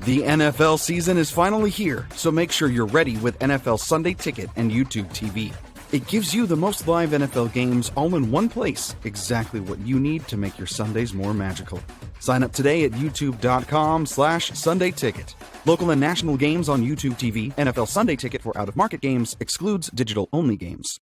The NFL season is finally here, so make sure you're ready with NFL Sunday Ticket and YouTube TV. It gives you the most live NFL games all in one place, exactly what you need to make your Sundays more magical. Sign up today at youtube.com/Sunday Ticket. Local and national games on YouTube TV. NFL Sunday Ticket for out-of-market games excludes digital-only games.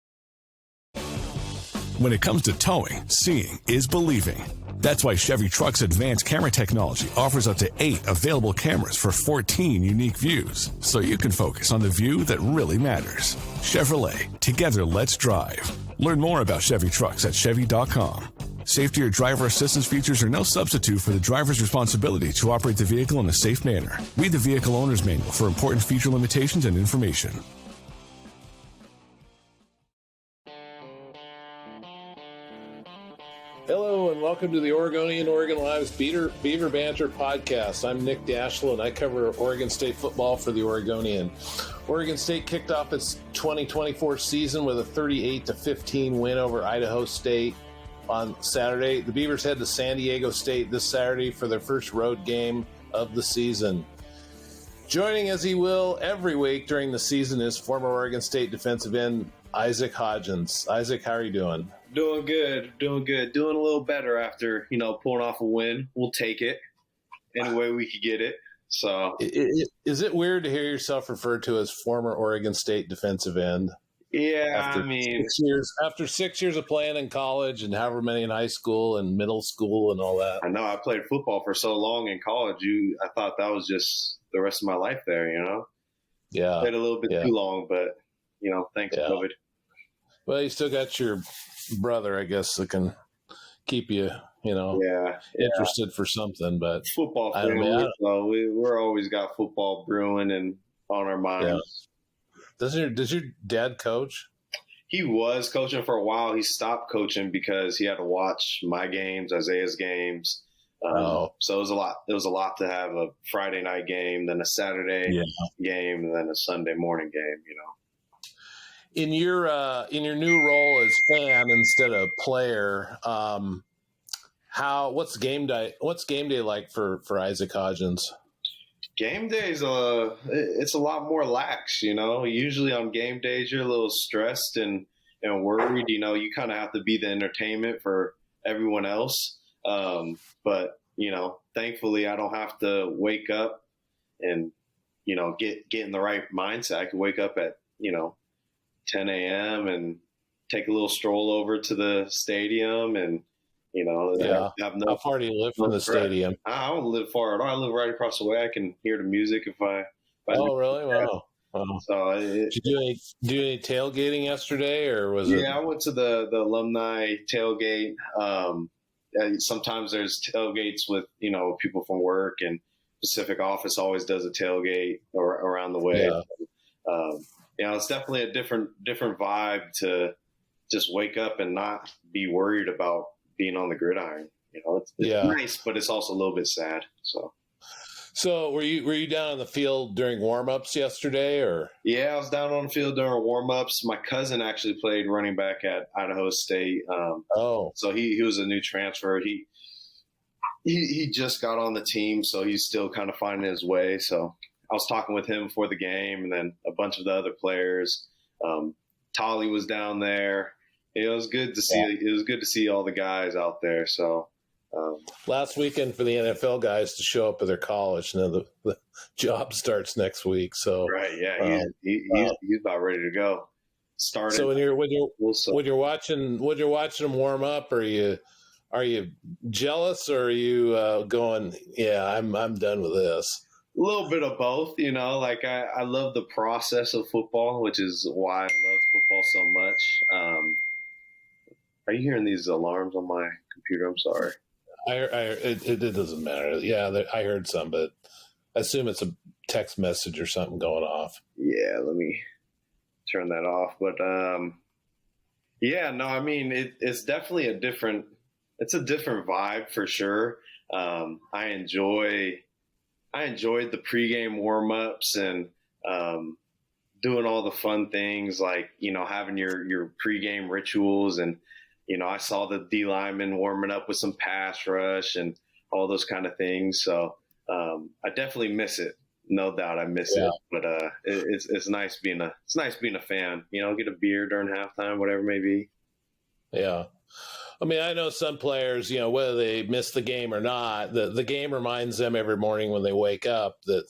When it comes to towing, seeing is believing. That's why Chevy Truck's advanced camera technology offers up to 8 available cameras for 14 unique views, so you can focus on the view that really matters. Chevrolet, together let's drive. Learn more about Chevy Trucks at Chevy.com. Safety or driver assistance features are no substitute for the driver's responsibility to operate the vehicle in a safe manner. Read the Vehicle Owner's Manual for important feature limitations and information. Hello and welcome to the Oregonian OregonLive's Beaver Banter podcast. I'm Nick Daschel and I cover Oregon State football for the Oregonian. Oregon State kicked off its 2024 season with a 38-15 win over Idaho State on Saturday. The Beavers head to San Diego State this Saturday for their first road game of the season. Joining as he will every week during the season is former Oregon State defensive end Isaac Hodgins. Isaac, how are you doing? Doing good. Doing a little better after, pulling off a win. We'll take it any way we could get it. So, is it weird to hear yourself referred to as former Oregon State defensive end? Yeah, after 6 years of playing in college and however many in high school and middle school and all that. I know I played football for so long in college. I thought that was just the rest of my life there, Yeah. Played a little bit too long, but, thanks COVID. Well, you still got your brother, I guess, that can keep you, interested for something. But football family, we're always got football brewing and on our minds. Yeah. Does your dad coach? He was coaching for a while. He stopped coaching because he had to watch my games, Isaiah's games. So it was a lot. It was a lot to have a Friday night game, then a Saturday game, and then a Sunday morning game. In your new role as fan instead of player, what's game day like for Isaac Hodgins? Game days, it's a lot more lax. Usually on game days you're a little stressed and worried. You kind of have to be the entertainment for everyone else. But thankfully I don't have to wake up and get in the right mindset. I can wake up at 10 a.m. and take a little stroll over to the stadium and, have no. How far do you live from the stadium? I don't live far at all. I live right across the way. I can hear the music if I really? Wow. So did you do any tailgating yesterday or was it? Yeah, I went to the alumni tailgate. Sometimes there's tailgates with, people from work, and Pacific office always does a tailgate around the way. Yeah. It's definitely a different vibe to just wake up and not be worried about being on the gridiron. It's nice, but it's also a little bit sad. So were you down on the field during warm-ups yesterday, or? Yeah, I was down on the field during warm-ups. My cousin actually played running back at Idaho State. So he was a new transfer. He just got on the team, so he's still kind of finding his way. So I was talking with him before the game, and then a bunch of the other players. Tolly was down there. It was good to see. It was good to see all the guys out there. So last weekend for the NFL guys to show up at their college. Now the job starts next week. So right, yeah, he's about ready to go. Started. So when you're watching them warm up, are you jealous, or are you going, yeah, I'm done with this? A little bit of both, I love the process of football, which is why I love football so much. Are you hearing these alarms on my computer? I'm sorry. It doesn't matter. Yeah, I heard some, but I assume it's a text message or something going off. Yeah, let me turn that off. But it's definitely a different vibe for sure. I enjoyed the pregame warm-ups and doing all the fun things like, having your pregame rituals. And, I saw the D linemen warming up with some pass rush and all those kind of things. So I definitely miss it. No doubt, I miss it. But it's nice being a fan. Get a beer during halftime, whatever it may be. Yeah. I mean, I know some players, whether they miss the game or not, the game reminds them every morning when they wake up that,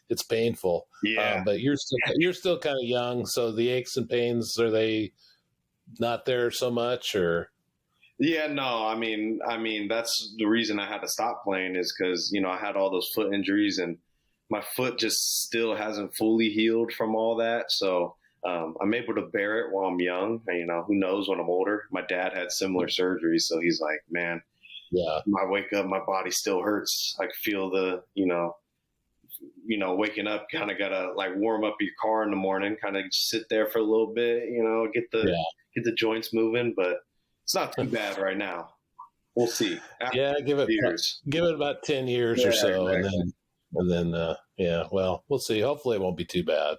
it's painful. Yeah. But you're still kind of young. So the aches and pains, are they not there so much, or? Yeah, no, I mean, that's the reason I had to stop playing is because, I had all those foot injuries and my foot just still hasn't fully healed from all that. So I'm able to bear it while I'm young. And, who knows when I'm older? My dad had similar surgeries. So he's like, man, I wake up, my body still hurts. I feel the, waking up, kind of got to like warm up your car in the morning, kind of sit there for a little bit, get the joints moving. But it's not too bad right now. We'll see. Give it about 10 years or so. Exactly. And then, well, we'll see. Hopefully it won't be too bad.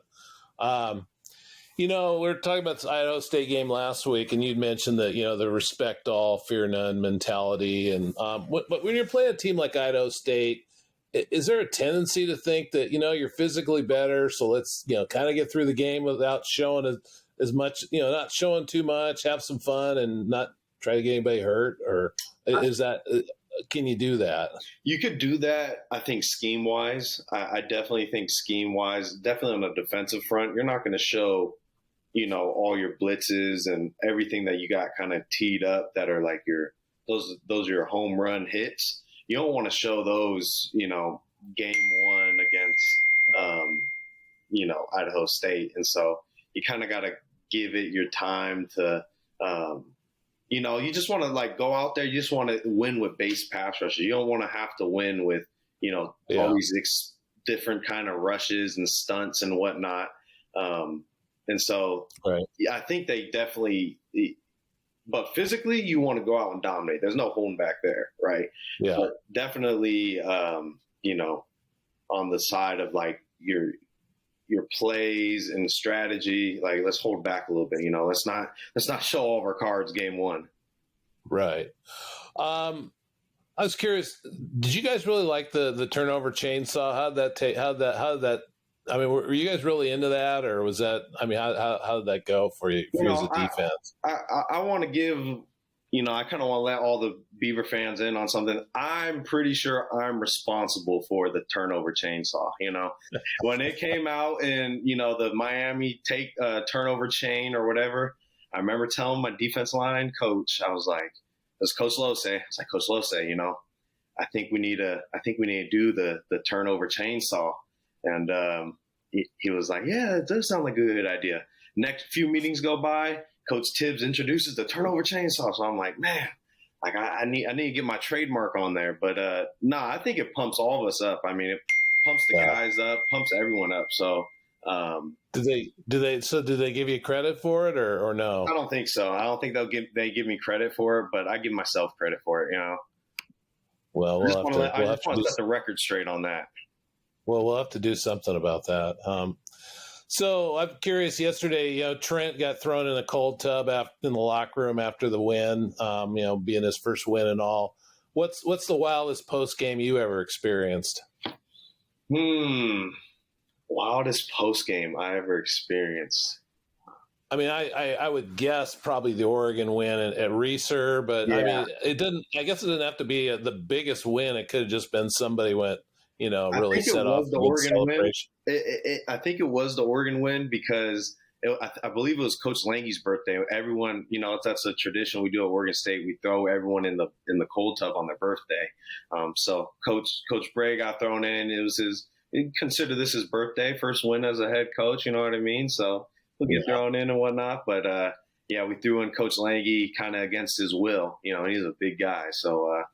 We were talking about this Idaho State game last week, and you'd mentioned that, the respect all, fear none mentality. And but when you're playing a team like Idaho State, is there a tendency to think that, you're physically better, so let's, kind of get through the game without showing as much, not showing too much, have some fun and not try to get anybody hurt? Or is that, can you do that? You could do that, I think, scheme-wise. I definitely think scheme-wise, definitely on the defensive front, you're not going to show, all your blitzes and everything that you got kind of teed up that are like those are your home run hits. You don't want to show those, game one against, Idaho State. And so you kind of got to give it your time to, you just want to like go out there. You just want to win with base pass rushes. You don't want to have to win with, all these different kind of rushes and stunts and whatnot. And so I think they definitely, but physically you want to go out and dominate. There's no holding back there. Right. Yeah. But definitely, on the side of like your plays and strategy, like let's hold back a little bit, let's not show all of our cards game one. Right. I was curious, did you guys really like the turnover chainsaw? How did that, I mean, were you guys really into that, or was that, I mean, how did that go for you as a defense? I want to give, I kind of want to let all the Beaver fans in on something. I'm pretty sure I'm responsible for the turnover chainsaw. When it came out in, the Miami turnover chain or whatever, I remember telling my defense line coach, I was like, it was Coach Lose. It's like, Coach Lose, I think we need to do the turnover chainsaw. And he was like, yeah, it does sound like a good idea. Next few meetings go by, Coach Tibbs introduces the turnover chainsaw. So I'm like, man, like I need to get my trademark on there. But I think it pumps all of us up. I mean, it pumps the guys up, pumps everyone up. So did they give you credit for it or no? I don't think so. I don't think they give me credit for it, but I give myself credit for it. Well, I just want to set the record straight on that. Well, we'll have to do something about that. So I'm curious. Yesterday, Trent got thrown in a cold tub in the locker room after the win. Being his first win and all. What's the wildest post game you ever experienced? Wildest post game I ever experienced. I mean, I would guess probably the Oregon win at Reser, but yeah. I mean, it didn't. I guess it didn't have to be the biggest win. It could have just been somebody went. Really set off the Oregon win. I think it was the Oregon win because I believe it was Coach Lange's birthday. Everyone, that's a tradition we do at Oregon State. We throw everyone in the cold tub on their birthday. So Coach Bray got thrown in. It was consider this his birthday, first win as a head coach. You know what I mean? So he'll get thrown in and whatnot. But we threw in Coach Lange kind of against his will. He's a big guy. So,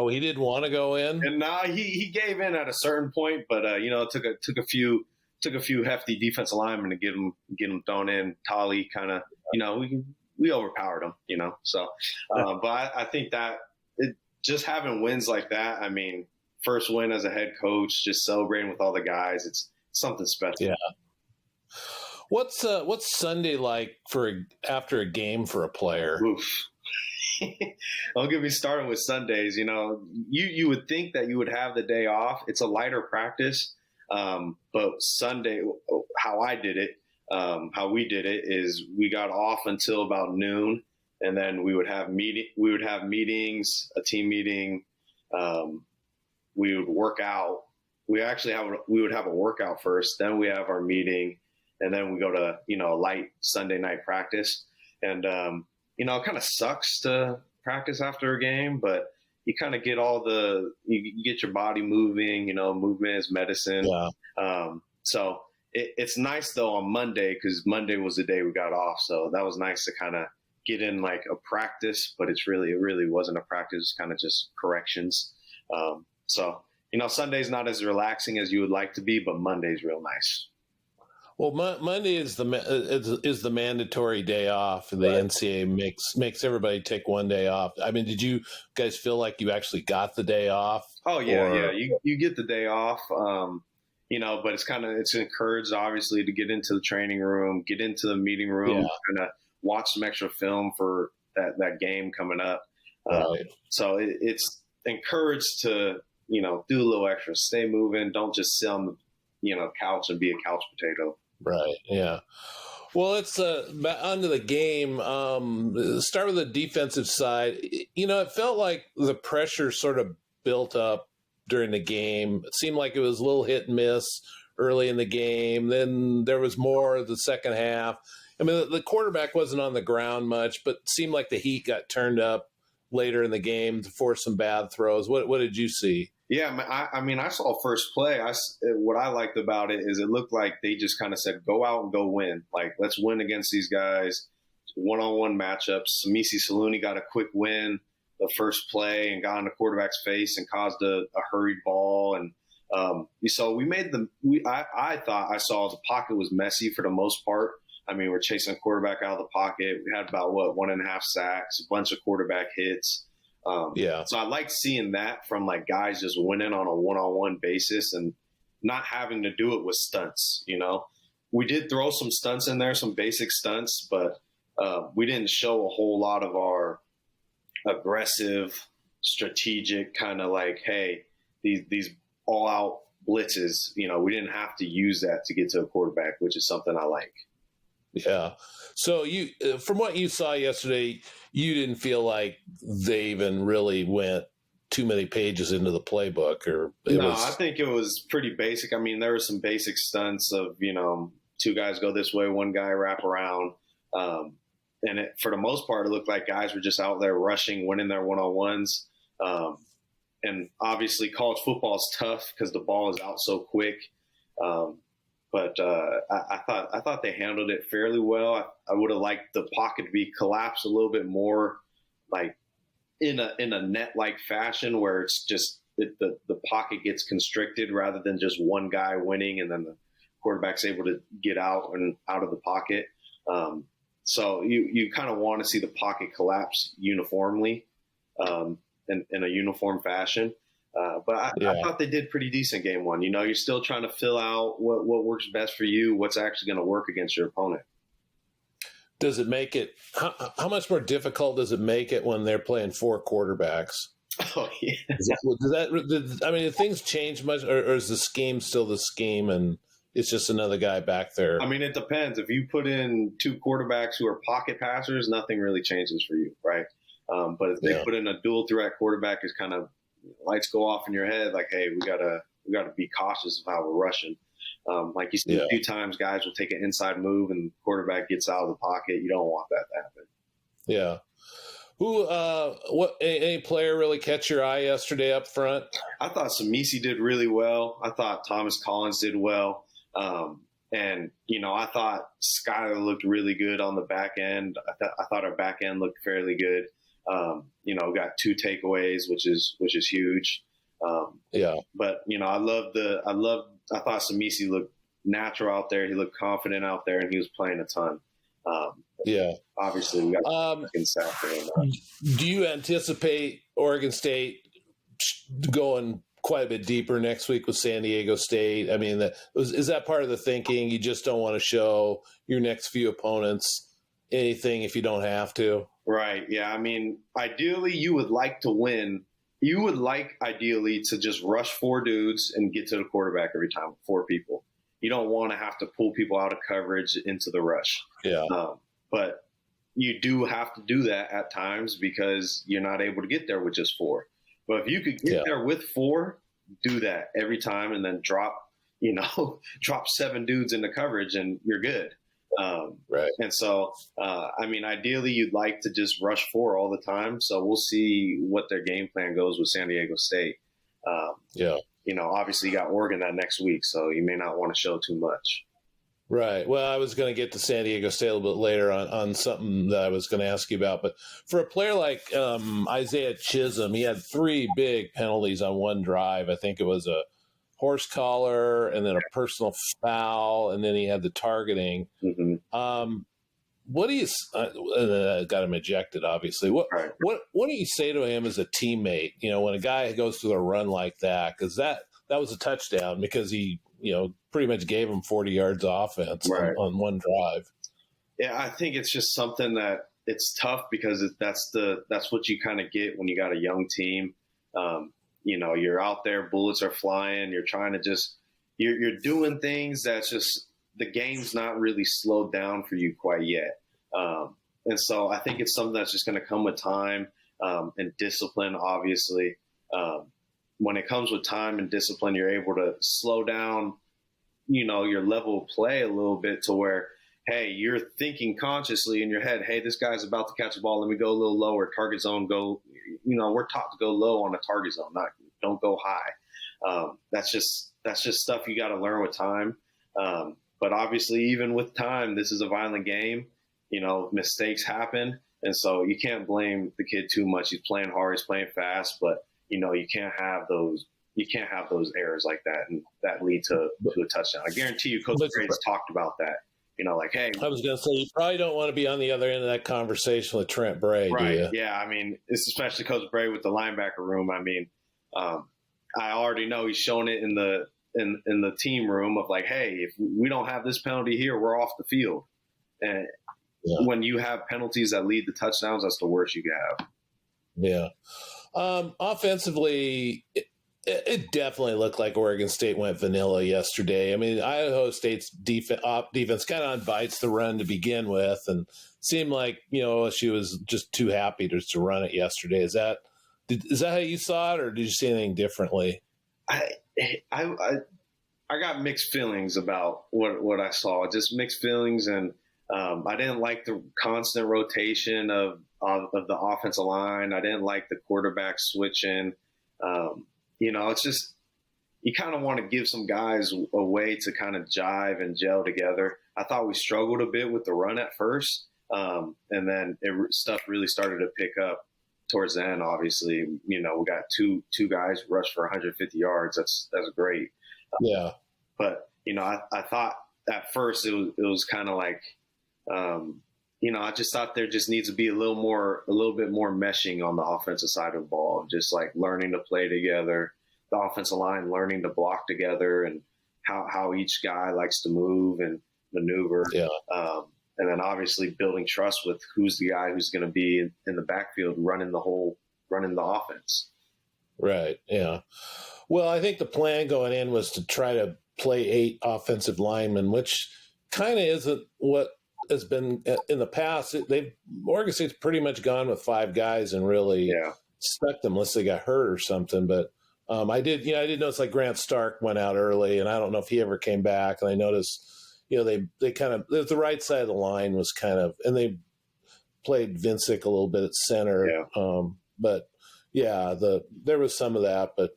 he didn't want to go in? And he gave in at a certain point, but, it took a few hefty defensive linemen to get him thrown in. Tolly kind of, we overpowered him, so, but I think that just having wins like that, I mean, first win as a head coach, just celebrating with all the guys, it's something special. Yeah. What's Sunday like after a game for a player? Oof. Don't get me started with Sundays. You would think that you would have the day off. It's a lighter practice. But Sunday, how I did it, how we did it is we got off until about noon, and then we would have meetings, a team meeting. We would work out. We would have a workout first, then we have our meeting, and then we go to, a light Sunday night practice. And, it kind of sucks to practice after a game, but you kind of get you get your body moving, movement is medicine. Yeah. So it's nice though on Monday, because Monday was the day we got off. So that was nice to kind of get in like a practice, but it really wasn't a practice, kind of just corrections. So Sunday's not as relaxing as you would like to be, but Monday's real nice. Well, Monday is the mandatory day off, and the Right. NCAA makes everybody take one day off. I mean, did you guys feel like you actually got the day off? Oh yeah. You get the day off, but it's encouraged obviously to get into the training room, get into the meeting room, kind of watch some extra film for that game coming up. Right. So it's encouraged to do a little extra, stay moving, don't just sit on the couch and be a couch potato. Right. Yeah. Well, let's onto the game. Start with the defensive side. It felt like the pressure sort of built up during the game. It seemed like it was a little hit and miss early in the game. Then there was more the second half. I mean, the quarterback wasn't on the ground much, but it seemed like the heat got turned up later in the game to force some bad throws. What did you see? Yeah, I saw first play. What I liked about it is it looked like they just kind of said, go out and go win. Like, let's win against these guys. One-on-one matchups. Samisi Saluni got a quick win the first play and got in the quarterback's face and caused a hurried ball. And so we made I thought I saw the pocket was messy for the most part. I mean, we're chasing a quarterback out of the pocket. We had about 1.5 sacks, a bunch of quarterback hits. So I like seeing that from like guys just winning on a one-on-one basis and not having to do it with stunts. We did throw some stunts in there, some basic stunts, but we didn't show a whole lot of our aggressive, strategic kind of like, hey, these all-out blitzes. We didn't have to use that to get to a quarterback, which is something I like. Yeah. So from what you saw yesterday, you didn't feel like they even really went too many pages into the playbook, or I think it was pretty basic. I mean, there were some basic stunts of, two guys go this way, one guy wrap around. And for the most part, it looked like guys were just out there rushing, winning their one-on-ones. And obviously college football is tough because the ball is out so quick. But I thought they handled it fairly well. I would have liked the pocket to be collapsed a little bit more, like in a net-like fashion, where it's just the pocket gets constricted rather than just one guy winning and then the quarterback's able to get out of the pocket. So you kind of want to see the pocket collapse uniformly in a uniform fashion. But I thought they did pretty decent game one. You're still trying to fill out what works best for you, what's actually going to work against your opponent. Does it make it how much more difficult does it make it when they're playing four quarterbacks? Oh, yeah. Did things change much, or is the scheme still the scheme and it's just another guy back there? I mean, it depends. If you put in two quarterbacks who are pocket passers, nothing really changes for you, right? But if they put in a dual threat quarterback, it's kind of lights go off in your head, like, hey, we gotta be cautious of how we're rushing. Like you see a few times, guys will take an inside move and the quarterback gets out of the pocket. You don't want that to happen. Yeah. Any player really catch your eye yesterday up front? I thought Samisi did really well. I thought Thomas Collins did well. And I thought Skyler looked really good on the back end. I thought our back end looked fairly good. Got 2 takeaways, which is huge. But I thought Samisi looked natural out there. He looked confident out there, and he was playing a ton. Obviously we got in Saturday. Do you anticipate Oregon State going quite a bit deeper next week with San Diego State? I mean, is that part of the thinking? You just don't want to show your next few opponents anything if you don't have to? Right. Yeah. I mean, ideally, you would like to win. You would like, ideally, to just rush 4 dudes and get to the quarterback every time, 4 people. You don't want to have to pull people out of coverage into the rush. Yeah. But you do have to do that at times because you're not able to get there with just 4. But if you could get there with 4, do that every time and then drop 7 dudes into coverage and you're good. Right. And so, I mean, ideally, you'd like to just rush 4 all the time. So we'll see what their game plan goes with San Diego State. Obviously, you got Oregon that next week, so you may not want to show too much. Right. Well, I was going to get to San Diego State a little bit later on something that I was going to ask you about. But for a player like Isaiah Chisholm, he had 3 big penalties on one drive. I think it was a horse collar and then a personal foul, and then he had the targeting. Mm-hmm. What do you got him ejected, obviously. What do you say to him as a teammate, when a guy goes through a run like that? Because that was a touchdown because he, pretty much gave him 40 yards offense on one drive. Yeah, I think it's just something that it's tough because that's what you kind of get when you got a young team. You're out there, bullets are flying. You're trying to you're doing things that's just the game's not really slowed down for you quite yet. And so I think it's something that's just going to come with time and discipline, obviously. When it comes with time and discipline, you're able to slow down, your level of play a little bit to where, hey, you're thinking consciously in your head, hey, this guy's about to catch the ball. Let me go a little lower. Target zone, go. We're taught to go low on a target zone, don't go high. That's just stuff you got to learn with time. But obviously, even with time, this is a violent game. Mistakes happen. And so you can't blame the kid too much. He's playing hard, he's playing fast, but you can't have those errors like that and that lead to a touchdown. I guarantee you Coach Brady's talked about that. Hey, I was going to say, you probably don't want to be on the other end of that conversation with Trent Bray, right? Do you? Yeah, I mean, it's especially Coach Bray with the linebacker room. I mean, I already know he's shown it in the team room of like, hey, if we don't have this penalty here, we're off the field. And when you have penalties that lead to touchdowns, that's the worst you can have. Yeah. Offensively, it definitely looked like Oregon State went vanilla yesterday. I mean, Idaho State's defense kind of invites the run to begin with, and seemed like she was just too happy to run it yesterday. Is that how you saw it, or did you see anything differently? I got mixed feelings about what I saw. Just mixed feelings, and I didn't like the constant rotation of the offensive line. I didn't like the quarterback switching. It's just you kind of want to give some guys a way to kind of jive and gel together. I thought we struggled a bit with the run at first, and then stuff really started to pick up towards the end. Obviously, we got two guys rush for 150 yards. That's great. Yeah, but I thought at first it was kind of like. I just thought there just needs to be a little bit more meshing on the offensive side of the ball, just like learning to play together, the offensive line learning to block together, and how each guy likes to move and maneuver. Yeah. And then obviously building trust with who's the guy who's going to be in the backfield running the offense. Right. Yeah. Well, I think the plan going in was to try to play 8 offensive linemen, which kind of isn't what has been in the past. Oregon State's pretty much gone with 5 guys and really stuck them unless they got hurt or something. But I did notice like Grant Stark went out early, and I don't know if he ever came back. And I noticed, they kind of the right side of the line was kind of, and they played Vincic a little bit at center. Yeah. But yeah, there was some of that. But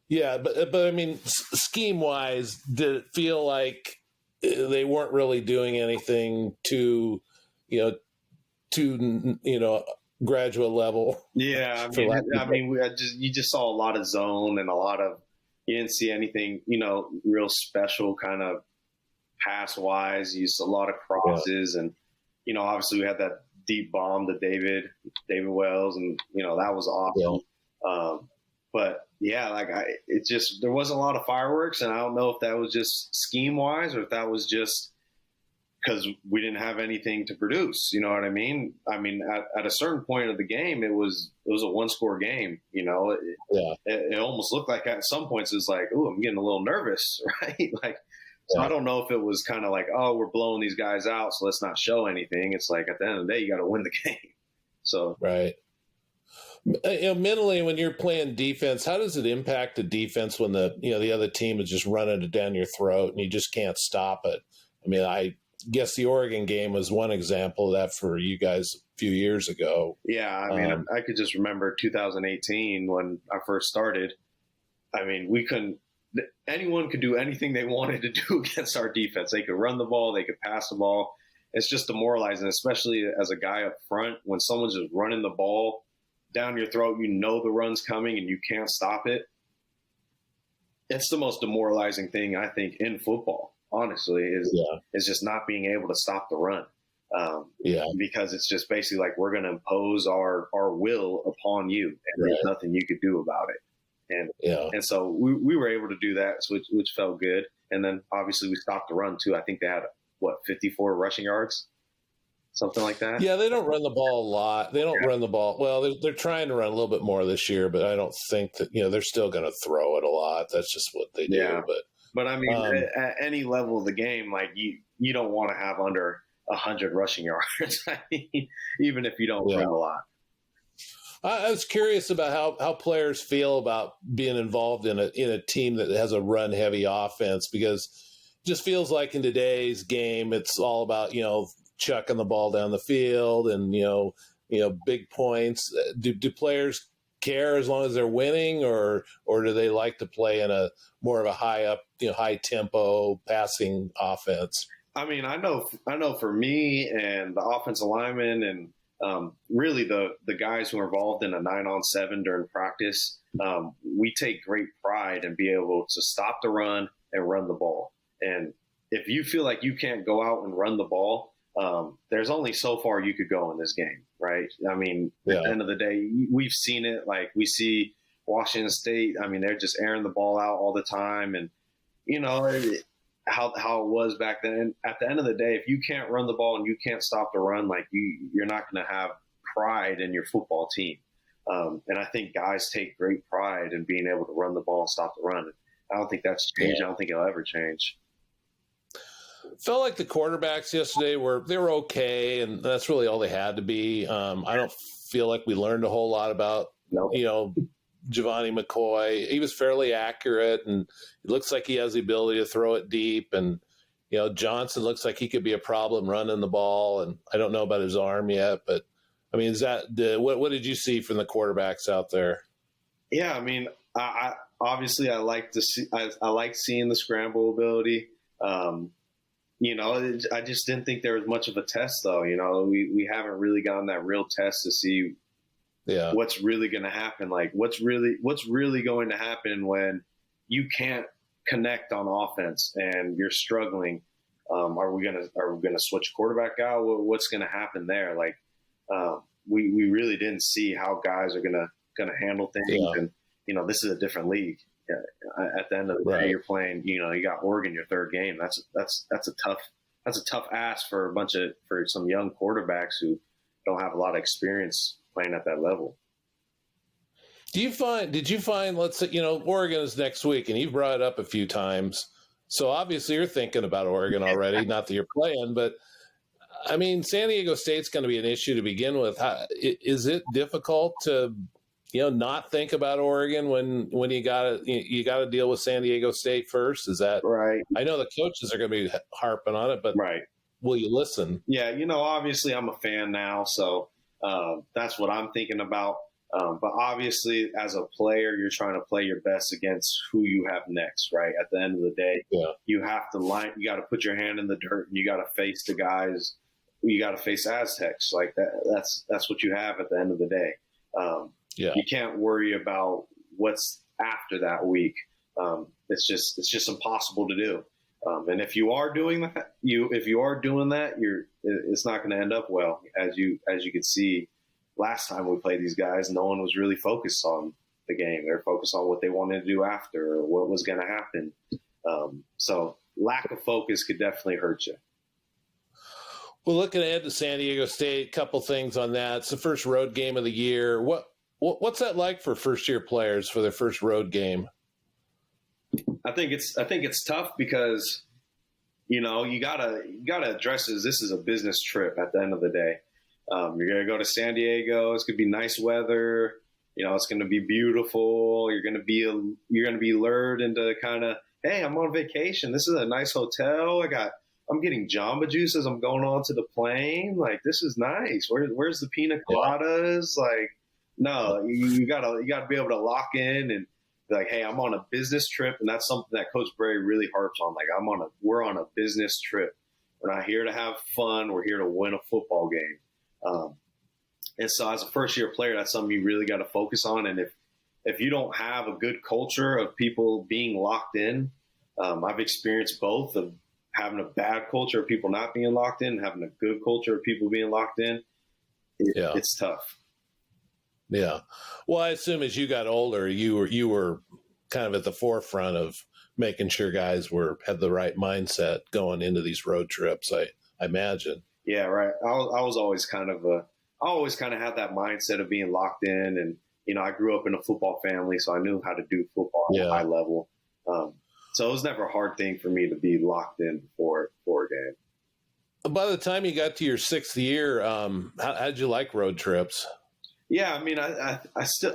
yeah, but I mean, scheme wise, did it feel like they weren't really doing anything to graduate level? Yeah, you just saw a lot of zone and you didn't see anything, real special kind of pass wise. You saw a lot of crosses, and obviously we had that deep bomb to David Wells, and that was awesome. Yeah. But yeah, there wasn't a lot of fireworks, and I don't know if that was just scheme wise or if that was just because we didn't have anything to produce. You know what I mean? I mean, at a certain point of the game, it was a 1-score game. You know, it almost looked like at some points it's like, oh, I'm getting a little nervous, right? Like, so I don't know if it was kind of like, oh, we're blowing these guys out, so let's not show anything. It's like at the end of the day, you got to win the game. So right. You know, mentally, when you're playing defense, how does it impact the defense when the other team is just running it down your throat and you just can't stop it? I mean, I guess the Oregon game was one example of that for you guys a few years ago. Yeah, I mean, I could just remember 2018 when I first started. I mean, anyone could do anything they wanted to do against our defense. They could run the ball, they could pass the ball. It's just demoralizing, especially as a guy up front, when someone's just running the ball down your throat, you know the run's coming and you can't stop it. It's the most demoralizing thing, I think, in football, honestly, is just not being able to stop the run. Because it's just basically like we're going to impose our will upon you, and there's nothing you could do about it. And so we were able to do that, which felt good. And then obviously we stopped the run too. I think they had 54 rushing yards, something like that. Yeah, they don't run the ball a lot. They don't run the ball. Well, they're trying to run a little bit more this year, but I don't think that, they're still going to throw it a lot. That's just what they do. Yeah. But I mean, at any level of the game, like you don't want to have under 100 rushing yards, I mean, even if you don't run a lot. I was curious about how players feel about being involved in a team that has a run heavy offense, because it just feels like in today's game, it's all about, chucking the ball down the field and, big points. Do players care as long as they're winning, or do they like to play in a more of a high tempo passing offense? I mean, I know for me and the offensive linemen and really the guys who are involved in a 9-on-7 during practice, we take great pride in being able to stop the run and run the ball. And if you feel like you can't go out and run the ball, there's only so far you could go in this game, right? I mean, at the end of the day, we've seen it. Like we see Washington State. I mean, they're just airing the ball out all the time, and how it was back then. And at the end of the day, if you can't run the ball and you can't stop the run, like you're not going to have pride in your football team. And I think guys take great pride in being able to run the ball and stop the run. I don't think that's changed. I don't think it'll ever change. Felt like the quarterbacks yesterday were okay, and that's really all they had to be. I don't feel like we learned a whole lot about Giovanni McCoy. He was fairly accurate, and it looks like he has the ability to throw it deep. And Johnson looks like he could be a problem running the ball. And I don't know about his arm yet, but I mean, is that what did you see from the quarterbacks out there? Yeah, I mean, I obviously I like seeing the scramble ability. I just didn't think there was much of a test, though. We haven't really gotten that real test to see what's really going to happen. Like what's really going to happen when you can't connect on offense and you're struggling. Are we gonna switch quarterback out? What's going to happen there? Like we really didn't see how guys are gonna handle things. Yeah. And this is a different league. At the end of the day, you're playing. You got Oregon your third game. That's a tough ask for some young quarterbacks who don't have a lot of experience playing at that level. Did you find, let's say, Oregon is next week, and you've brought it up a few times. So obviously you're thinking about Oregon already. Not that you're playing, but I mean, San Diego State's going to be an issue to begin with. Is it difficult to not think about Oregon when you got to deal with San Diego State first? Is that right? I know the coaches are going to be harping on it, but will you listen? Yeah, obviously I'm a fan now, so that's what I'm thinking about. But obviously, as a player, you're trying to play your best against who you have next, right? At the end of the day, you have to you got to put your hand in the dirt, and you got to face the guys. You got to face Aztecs like that. That's what you have at the end of the day. You can't worry about what's after that week. It's just impossible to do. And if you are doing that, it's not going to end up well. As you could see last time we played these guys, no one was really focused on the game. They were focused on what they wanted to do after or what was going to happen. So lack of focus could definitely hurt you. Well, looking ahead to San Diego State, couple things on that. It's the first road game of the year. What's that like for first-year players for their first road game? I think it's tough because, you gotta address this is a business trip at the end of the day. You're gonna go to San Diego. It's gonna be nice weather. It's gonna be beautiful. You're gonna be lured into kind of, hey, I'm on vacation. This is a nice hotel. I'm getting Jamba Juice as I'm going on to the plane. Like, this is nice. Where's the pina coladas? Like, no, you gotta be able to lock in and be like, hey, I'm on a business trip, and that's something that Coach Bray really harps on. Like, we're on a business trip. We're not here to have fun. We're here to win a football game. And so, as a first-year player, that's something you really got to focus on. And if you don't have a good culture of people being locked in, I've experienced both of having a bad culture of people not being locked in, having a good culture of people being locked in. It's tough. Yeah. Well, I assume as you got older, you were kind of at the forefront of making sure guys had the right mindset going into these road trips, I imagine. Yeah, right. I was always I always kind of had that mindset of being locked in, and I grew up in a football family, so I knew how to do football at a high level. So it was never a hard thing for me to be locked in before a game. By the time you got to your sixth year, how'd you like road trips? Yeah, I mean, I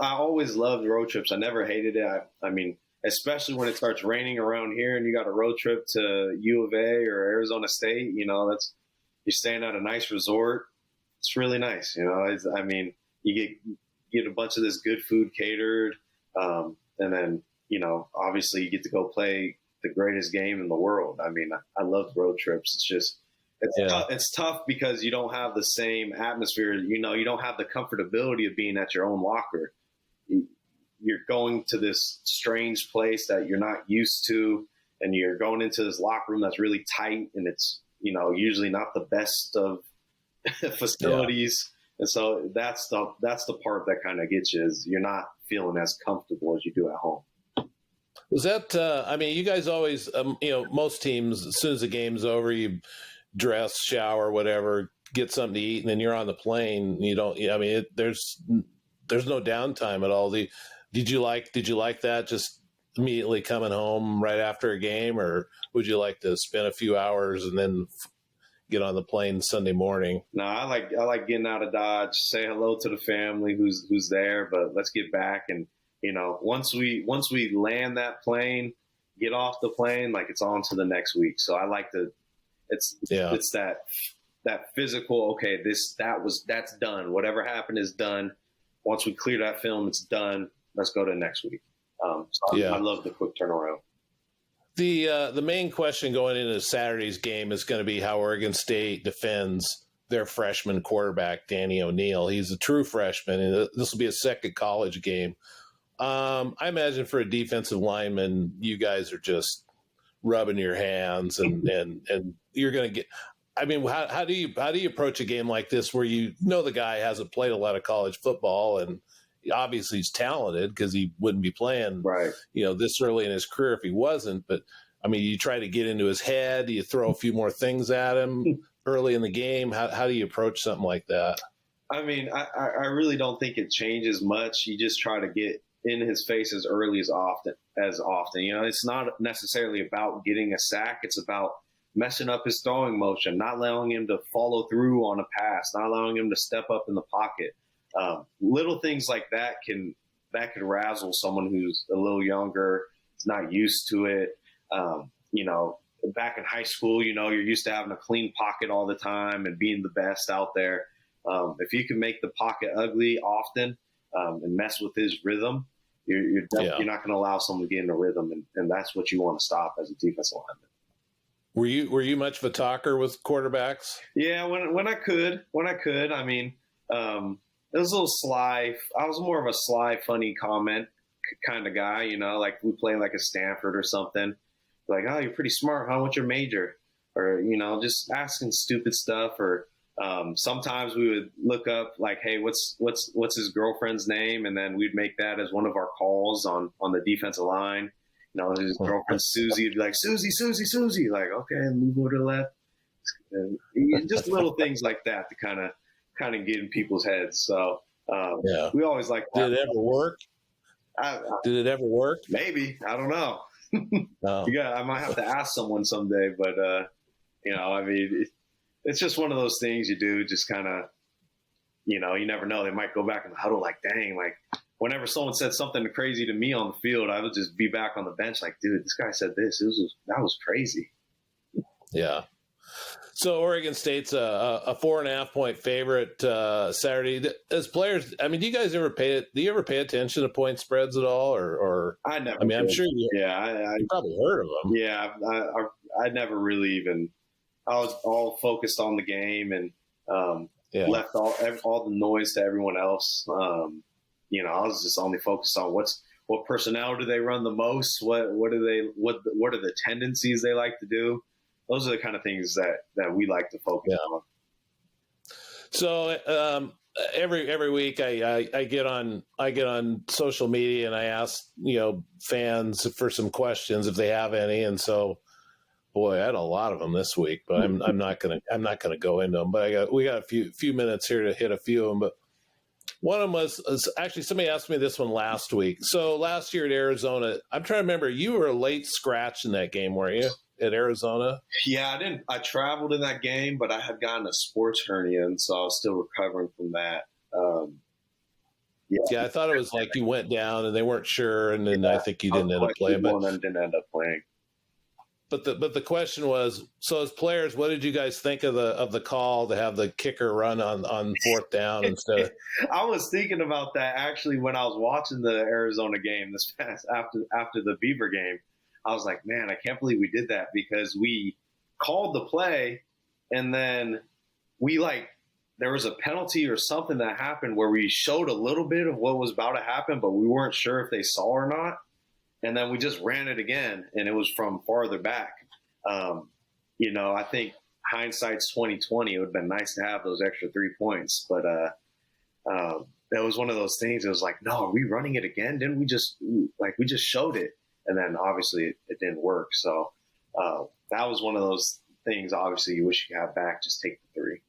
always loved road trips. I never hated it. I mean, especially when it starts raining around here and you got a road trip to U of A or Arizona State. You're staying at a nice resort. It's really nice. You get a bunch of this good food catered, and then obviously you get to go play the greatest game in the world. I mean, I love road trips. It's just. It's tough because you don't have the same atmosphere. You don't have the comfortability of being at your own locker. You're going to this strange place that you're not used to, and you're going into this locker room that's really tight, and it's usually not the best of facilities. Yeah. And so that's the part that kind of gets you, is you're not feeling as comfortable as you do at home. Was that? You guys always, most teams, as soon as the game's over, you dress, shower, whatever, get something to eat, and then you're on the plane. You don't. There's no downtime at all. Did you like that? Just immediately coming home right after a game, or would you like to spend a few hours and then get on the plane Sunday morning? No, I like getting out of Dodge, say hello to the family who's there, but let's get back. And once we land that plane, get off the plane, like, it's on to the next week. So I like to. It's that physical. Okay, that's done. Whatever happened is done. Once we clear that film, it's done. Let's go to next week. I love the quick turnaround. The main question going into Saturday's game is going to be how Oregon State defends their freshman quarterback, Danny O'Neal. He's a true freshman, and this will be a second college game. I imagine for a defensive lineman, you guys are just rubbing your hands and you're going to get, how do you approach a game like this where the guy hasn't played a lot of college football, and obviously he's talented because he wouldn't be playing this early in his career if he wasn't. But you try to get into his head. Do you throw a few more things at him early in the game? How do you approach something like that? I really don't think it changes much. You just try to get in his face as early as often. It's not necessarily about getting a sack. It's about messing up his throwing motion, not allowing him to follow through on a pass, not allowing him to step up in the pocket. Little things like that could razzle someone who's a little younger, is not used to it. Back in high school, you're used to having a clean pocket all the time and being the best out there. If you can make the pocket ugly often and mess with his rhythm, you're not going to allow someone to get in a rhythm, and that's what you want to stop as a defensive lineman. Were you much of a talker with quarterbacks? Yeah, when I could. It was a little sly. I was more of a sly, funny comment kind of guy, like we play like a Stanford or something. Like, oh, you're pretty smart, huh? What's your major? Or, just asking stupid stuff. Or sometimes we would look up like, hey, what's his girlfriend's name? And then we'd make that as one of our calls on the defensive line. His girlfriend Susie would be like, Susie. Like, okay, move over to the left. And just little things like that to kind of get in people's heads. So we always like. Did it ever work? Did it ever work? Maybe. I don't know. No. I might have to ask someone someday, but I mean, it's just one of those things you do. Just kind of, you never know. They might go back in the huddle like, dang, like whenever someone said something crazy to me on the field, I would just be back on the bench like, dude, this guy said this. That was crazy. Yeah. So Oregon State's a 4.5-point favorite Saturday. As players, I mean, do you guys ever pay attention to point spreads at all, or I never. I mean, I'm did. sure you. Yeah, you probably heard of them. Yeah, I never really even. I was all focused on the game and left all the noise to everyone else. I was just only focused on what personnel do they run the most, what are the tendencies they like to do. Those are the kind of things that we like to focus on. So every week I get on social media and I ask fans for some questions if they have any, and so boy, I had a lot of them this week, but I'm not gonna go into them. But we got a few minutes here to hit a few of them. But one of them was actually somebody asked me this one last week. So last year at Arizona, I'm trying to remember, you were a late scratch in that game, weren't you? At Arizona? Yeah, I traveled in that game, but I had gotten a sports hernia, and so I was still recovering from that. Yeah, I thought it was like you went down and they weren't sure, and then I think you didn't end up playing. But then didn't end up playing. But the question was, so as players, what did you guys think of the call to have the kicker run on fourth down instead of? I was thinking about that actually when I was watching the Arizona game this past after the Beaver game. I was like, man, I can't believe we did that, because we called the play and then there was a penalty or something that happened where we showed a little bit of what was about to happen, but we weren't sure if they saw or not. And then we just ran it again, and it was from farther back. I think hindsight's 20/20. It would have been nice to have those extra 3 points, but that was one of those things. It was like, no, are we running it again? Didn't we just showed it? And then obviously it didn't work. So that was one of those things. Obviously, you wish you could have back. Just take the 3.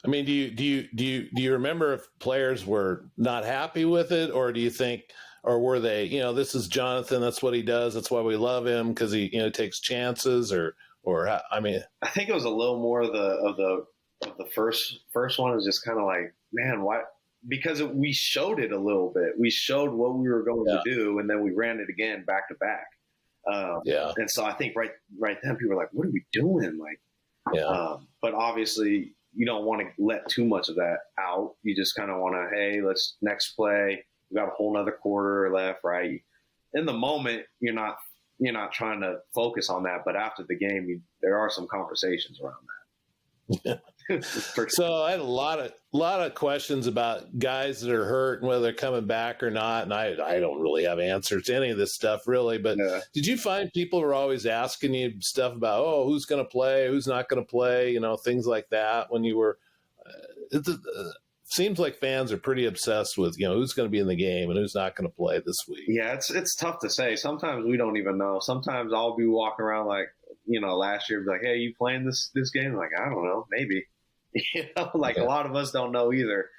I mean, do you remember if players were not happy with it, or do you think, or were they, this is Jonathan, that's what he does, that's why we love him, because he takes chances, or I mean, I think it was a little more of the first one is just kind of like, man, why? Because we showed it a little bit. We showed what we were going to do, and then we ran it again back to back. And so I think right then people were like, what are we doing? But obviously you don't want to let too much of that out. You just kind of want to, hey, let's next play. We got a whole nother quarter left, right? In the moment, you're not trying to focus on that, but after the game, there are some conversations around that. So I had a lot of questions about guys that are hurt and whether they're coming back or not, and I don't really have answers to any of this stuff really. But did you find people were always asking you stuff about, who's going to play, who's not going to play, things like that when you were? It seems like fans are pretty obsessed with who's going to be in the game and who's not going to play this week. Yeah, it's tough to say. Sometimes we don't even know. Sometimes I'll be walking around like last year, be like, hey, you playing this game? Like, I don't know, maybe. A lot of us don't know either.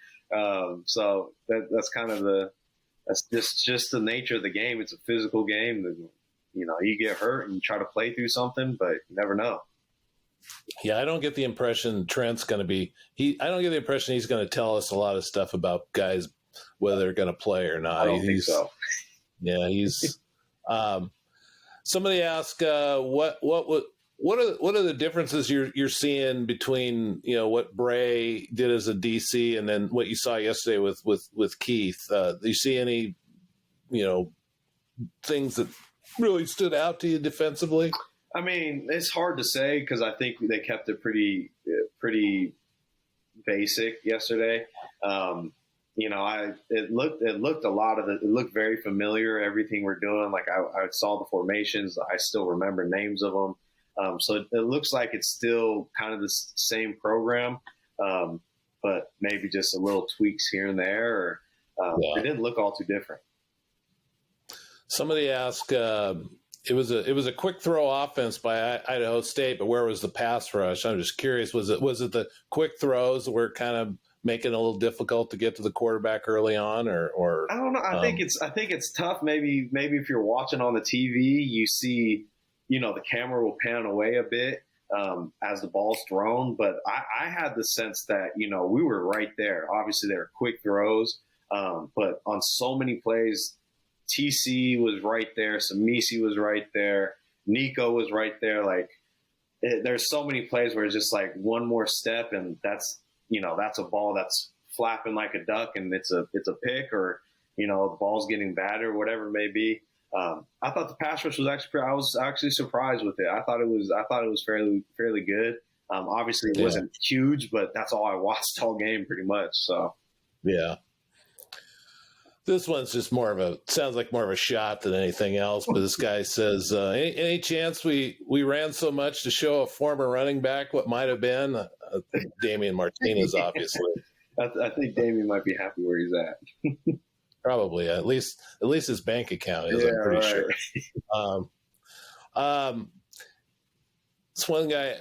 So that's kind of that's just the nature of the game. It's a physical game. You get hurt and you try to play through something, but you never know. Yeah, I don't get the impression Trent's going to be. I don't get the impression he's going to tell us a lot of stuff about guys whether they're going to play or not. I don't think so. Yeah, he's. Somebody asked, what are the differences you're seeing between what Bray did as a DC and then what you saw yesterday with Keith? Do you see any things that really stood out to you defensively? I mean, it's hard to say because I think they kept it pretty basic yesterday. It looked a lot of it. It looked very familiar. Everything we're doing, like I saw the formations. I still remember names of them. So it looks like it's still kind of the same program, but maybe just a little tweaks here and there. Or it didn't look all too different. Somebody asked, it was a quick throw offense by Idaho State, but where was the pass rush? I'm just curious. Was it the quick throws that were kind of making it a little difficult to get to the quarterback early on, or I don't know. I think it's tough. Maybe if you're watching on the TV, you see, the camera will pan away a bit as the ball's thrown. But I had the sense that we were right there. Obviously, they were quick throws, but on so many plays, TC was right there, Samisi was right there, Nico was right there. Like there's so many plays where it's just like one more step, and that's a ball that's flapping like a duck, and it's a pick, or the ball's getting batted or whatever it may be. I thought the pass rush was I was actually surprised with it. I thought it was fairly good. Obviously, it wasn't huge, but that's all I watched all game pretty much. So yeah. This one's just sounds like more of a shot than anything else. But this guy says, any chance we ran so much to show a former running back what might have been? Damian Martinez, obviously. I think Damian might be happy where he's at. Probably, at least his bank account is. I'm pretty sure. This one guy,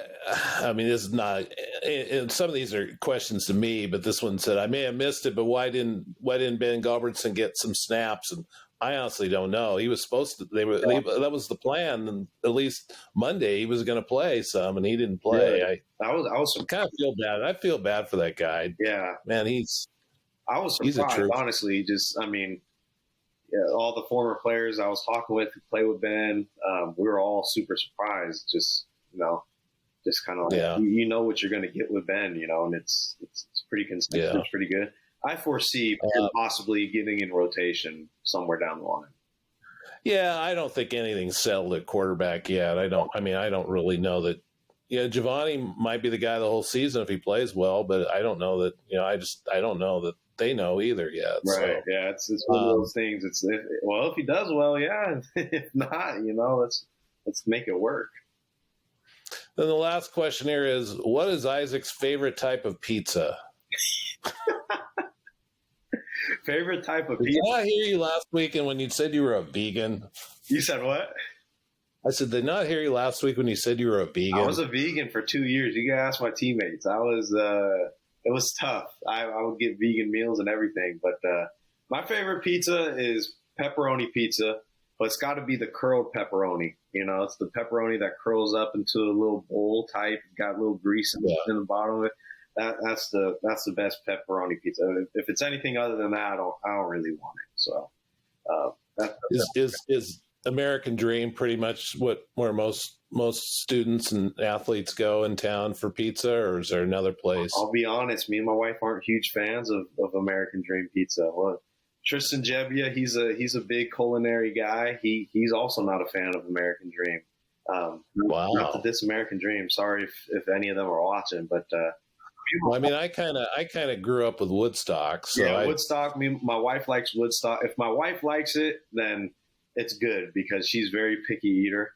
I mean, this is not, and some of these are questions to me, but this one said, I may have missed it, but why didn't Ben Gulbertson get some snaps? And I honestly don't know. He was supposed to, that was the plan. And at least Monday he was going to play some, and he didn't play. Yeah. I was kind of feel bad. I feel bad for that guy. Yeah, man, I was surprised, honestly. Just, I mean, all the former players I was talking with who play with Ben, we were all super surprised. Just kind of like, what you're going to get with Ben, and it's pretty consistent. Yeah. It's pretty good. I foresee possibly getting in rotation somewhere down the line. Yeah, I don't think anything's settled at quarterback yet. I don't really know that. Yeah, Giovanni might be the guy the whole season if he plays well, but I don't know that. I don't know that they know either yet. Right. So, yeah, it's one of those things. If he does well, yeah. If not, let's make it work. Then the last question here is, what is Isaac's favorite type of pizza? Favorite type of pizza? Did I hear you last week and when you said you were a vegan? You said what? I said, did not hear you last week when you said you were a vegan. I was a vegan for 2 years. You gotta ask my teammates. It was tough. I would get vegan meals and everything. But my favorite pizza is pepperoni pizza. But it's got to be the curled pepperoni. It's the pepperoni that curls up into a little bowl type, got a little grease in the bottom of it. That's the best pepperoni pizza. If it's anything other than that, I don't really want it. So is American Dream pretty much where most students and athletes go in town for pizza, or is there another place? I'll be honest, me and my wife aren't huge fans of American Dream pizza. Well, Tristan Jebbia, he's a big culinary guy. He's also not a fan of American Dream. Wow. Not that this American Dream. Sorry if any of them are watching, but I mean, I kind of grew up with Woodstock. So yeah, Woodstock. My wife likes Woodstock. If my wife likes it, then it's good because she's a very picky eater.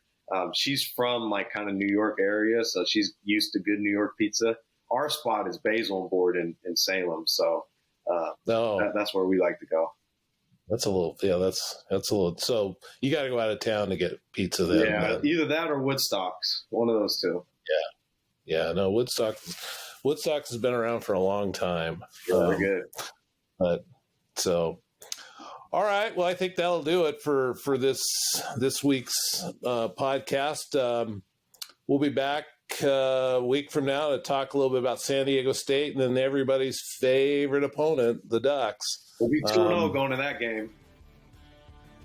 She's from like kind of New York area, so she's used to good New York pizza. Our spot is Basil and Board in Salem, so. That's where we like to go. That's a little, that's a little. So you got to go out of town to get pizza then. Yeah, either that or Woodstock's, one of those two. Yeah. No, Woodstock's has been around for a long time. Very good. But so, all right. Well, I think that'll do it for this week's podcast. We'll be back a week from now to talk a little bit about San Diego State and then everybody's favorite opponent, the Ducks. We'll be 2-0 going to that game.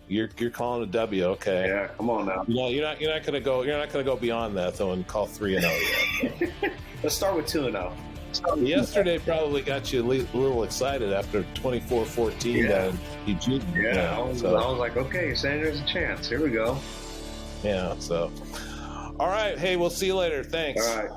You're calling a W, okay? Yeah, come on now. You're not going to go beyond that though and call 3-0 yet. Let's start with 2-0. Yesterday probably got you a little excited after 24-14 down in Eugene. Yeah, I was like, okay, saying there's a chance. Here we go. Yeah, so. All right. Hey, we'll see you later. Thanks. All right.